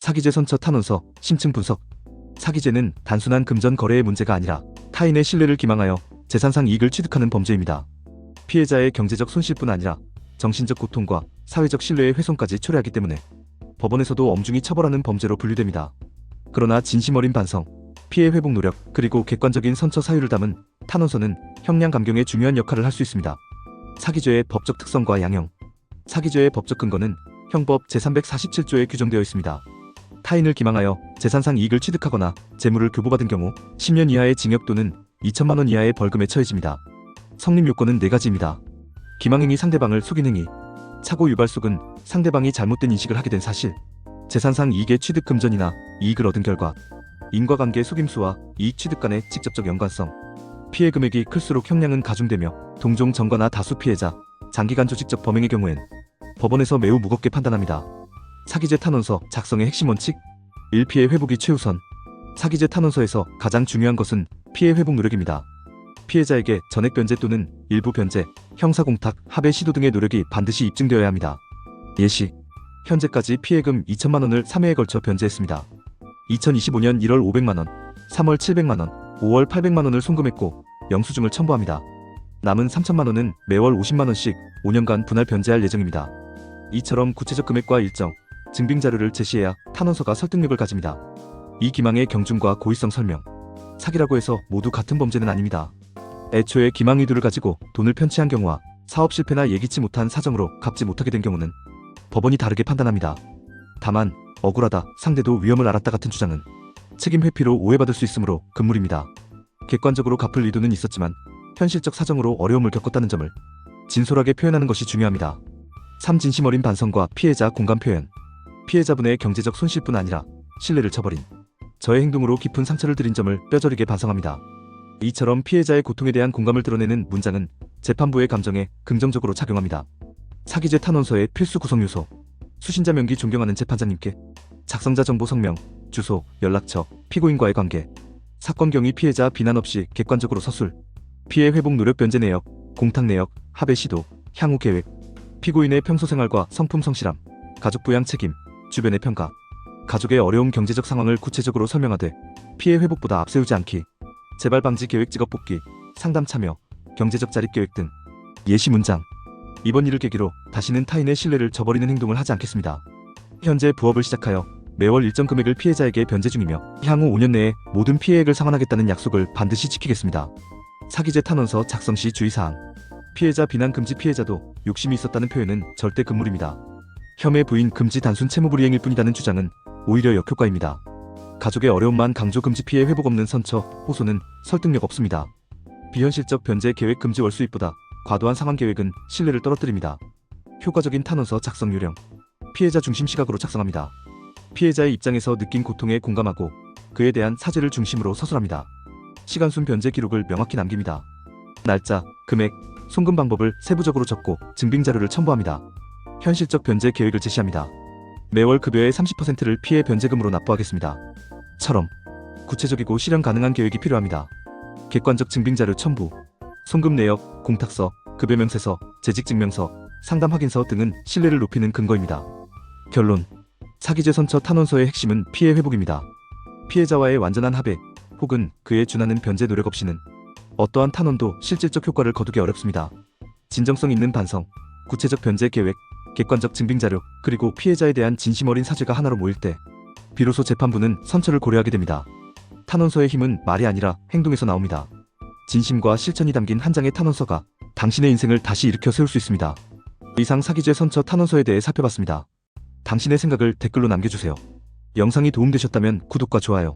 사기죄 선처 탄원서 심층 분석. 사기죄는 단순한 금전 거래의 문제가 아니라 타인의 신뢰를 기망하여 재산상 이익을 취득하는 범죄입니다. 피해자의 경제적 손실뿐 아니라 정신적 고통과 사회적 신뢰의 훼손까지 초래하기 때문에 법원에서도 엄중히 처벌하는 범죄로 분류됩니다. 그러나 진심 어린 반성, 피해 회복 노력, 그리고 객관적인 선처 사유를 담은 탄원서는 형량 감경에 중요한 역할을 할 수 있습니다. 사기죄의 법적 특성과 양형. 사기죄의 법적 근거는 형법 제347조에 규정되어 있습니다. 타인을 기망하여 재산상 이익을 취득하거나 재물을 교부받은 경우 10년 이하의 징역 또는 2천만 원 이하의 벌금에 처해집니다. 성립 요건은 4가지입니다. 기망행위, 상대방을 속인 행위. 착오 유발 속은 상대방이 잘못된 인식을 하게 된 사실. 재산상 이익의 취득 금전이나 이익을 얻은 결과. 인과관계 속임수와 이익 취득 간의 직접적 연관성. 피해 금액이 클수록 형량은 가중되며 동종 전과나 다수 피해자, 장기간 조직적 범행의 경우엔 법원에서 매우 무겁게 판단합니다. 사기죄 탄원서 작성의 핵심 원칙. 1. 피해 회복이 최우선. 사기죄 탄원서에서 가장 중요한 것은 피해 회복 노력입니다. 피해자에게 전액 변제 또는 일부 변제, 형사공탁, 합의 시도 등의 노력이 반드시 입증되어야 합니다. 예시. 현재까지 피해금 2천만 원을 3회에 걸쳐 변제했습니다. 2025년 1월 500만 원, 3월 700만 원, 5월 800만 원을 송금했고 영수증을 첨부합니다. 남은 3천만 원은 매월 50만 원씩 5년간 분할 변제할 예정입니다. 이처럼 구체적 금액과 일정, 증빙 자료를 제시해야 탄원서가 설득력을 가집니다. 이 기망의 경중과 고의성 설명. 사기라고 해서 모두 같은 범죄는 아닙니다. 애초에 기망 의도를 가지고 돈을 편취한 경우와 사업 실패나 예기치 못한 사정으로 갚지 못하게 된 경우는 법원이 다르게 판단합니다. 다만 억울하다, 상대도 위험을 알았다 같은 주장은 책임 회피로 오해받을 수 있으므로 금물입니다. 객관적으로 갚을 의도는 있었지만 현실적 사정으로 어려움을 겪었다는 점을 진솔하게 표현하는 것이 중요합니다. 3. 진심 어린 반성과 피해자 공감 표현. 피해자분의 경제적 손실뿐 아니라 신뢰를 저버린 저의 행동으로 깊은 상처를 드린 점을 뼈저리게 반성합니다. 이처럼 피해자의 고통에 대한 공감을 드러내는 문장은 재판부의 감정에 긍정적으로 작용합니다. 사기죄 탄원서의 필수 구성 요소. 수신자 명기 존경하는 재판장님께. 작성자 정보 성명, 주소, 연락처, 피고인과의 관계. 사건 경위 피해자 비난 없이 객관적으로 서술. 피해 회복 노력 변제 내역, 공탁 내역, 합의 시도, 향후 계획. 피고인의 평소 생활과 성품 성실함, 가족 부양 책임, 주변의 평가. 가족의 어려운 경제적 상황을 구체적으로 설명하되 피해 회복보다 앞세우지 않기. 재발 방지 계획, 직업 복귀, 상담 참여, 경제적 자립 계획 등. 예시 문장. 이번 일을 계기로 다시는 타인의 신뢰를 저버리는 행동을 하지 않겠습니다. 현재 부업을 시작하여 매월 일정 금액을 피해자에게 변제 중이며 향후 5년 내에 모든 피해액을 상환하겠다는 약속을 반드시 지키겠습니다. 사기죄 탄원서 작성 시 주의사항. 피해자 비난 금지. 피해자도 욕심이 있었다는 표현은 절대 금물입니다. 혐의 부인 금지 단순 채무불이행일 뿐이라는 주장은 오히려 역효과입니다. 가족의 어려움만 강조 금지. 피해 회복 없는 선처, 호소는 설득력 없습니다. 비현실적 변제 계획 금지. 월수입보다 과도한 상환 계획은 신뢰를 떨어뜨립니다. 효과적인 탄원서 작성 요령. 피해자 중심 시각으로 작성합니다. 피해자의 입장에서 느낀 고통에 공감하고 그에 대한 사죄를 중심으로 서술합니다. 시간순 변제 기록을 명확히 남깁니다. 날짜, 금액, 송금 방법을 세부적으로 적고 증빙 자료를 첨부합니다. 현실적 변제 계획을 제시합니다. 매월 급여의 30%를 피해 변제금으로 납부하겠습니다. 처럼 구체적이고 실현 가능한 계획이 필요합니다. 객관적 증빙 자료 첨부. 송금 내역, 공탁서, 급여 명세서, 재직 증명서, 상담 확인서 등은 신뢰를 높이는 근거입니다. 결론. 사기죄 선처 탄원서의 핵심은 피해 회복입니다. 피해자와의 완전한 합의 혹은 그에 준하는 변제 노력 없이는 어떠한 탄원도 실질적 효과를 거두기 어렵습니다. 진정성 있는 반성, 구체적 변제 계획, 객관적 증빙 자료, 그리고 피해자에 대한 진심 어린 사죄가 하나로 모일 때 비로소 재판부는 선처를 고려하게 됩니다. 탄원서의 힘은 말이 아니라 행동에서 나옵니다. 진심과 실천이 담긴 한 장의 탄원서가 당신의 인생을 다시 일으켜 세울 수 있습니다. 이상 사기죄 선처 탄원서에 대해 살펴봤습니다. 당신의 생각을 댓글로 남겨주세요. 영상이 도움되셨다면 구독과 좋아요,